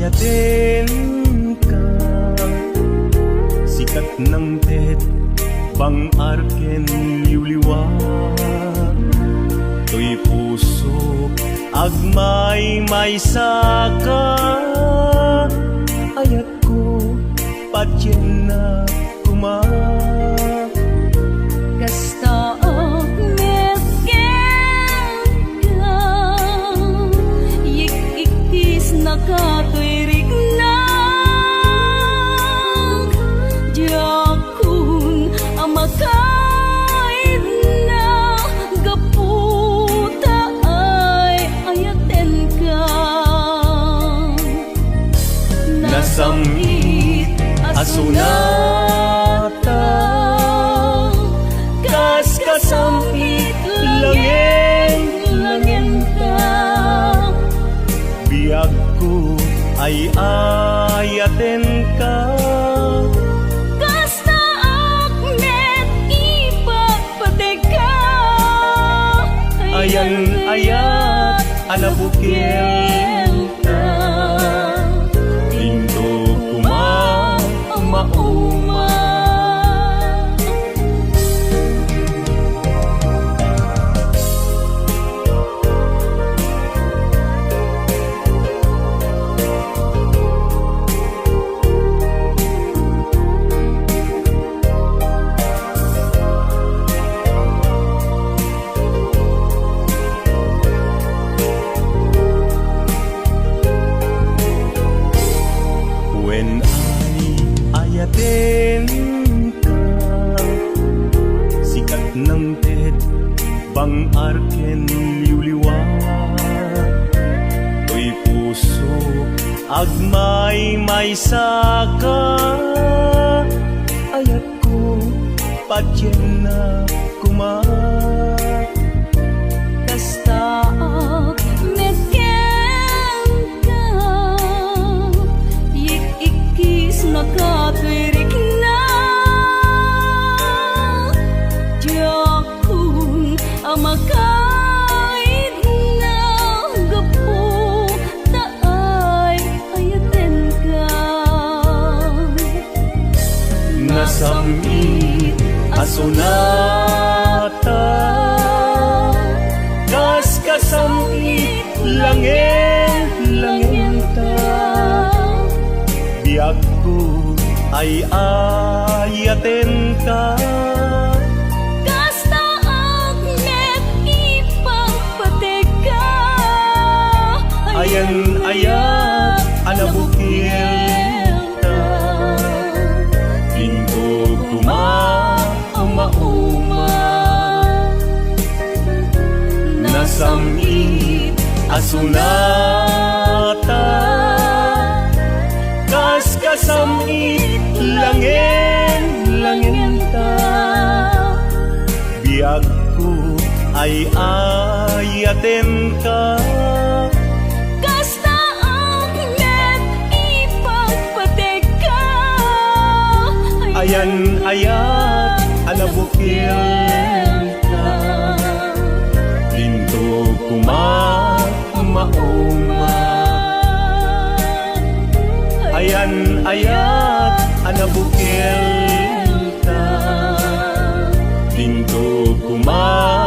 ayatin ka. Sikat ng tet, bang arken liwliwa. To'y puso, agmay may saka. Ayat ko, patyen na kuma. Kasta medken ka, yik-ikis nakatuirig na. Diakun amakaid na, gaputa ay ayaten ka. Nasamit asunata, kas kasampit langin ta. Biag ko ay ayaten ka. Kasta akmet ipagpatig ka. Ayan ayat anabukil ka. Indo kuma mauma. When ayatin ka, sikat ng tet, bang arken liwliwa. To'y puso, agmay may saka. Ayat ko, patyen na kuma. Kasta medken ka, yik-ikis nakatuirig na. Diakun amakaid na, gaputa ay ayaten ka. Nasamit asunata, kas kasamit langin ta. Biag ko ay ayaten ka. Kasta akmet ipagpatig ka. Ayan ayat anabukil ka. Pinto kuma mauma. Nasamit asunata, kas kasamit langin ta. Biag ko ay ayaten ka. Kasta akmet ipagpatig ka. Ayan ayat anabukil ka. Pinto kuma mauma. Ayan ayat anabukil ka. Pinto kuma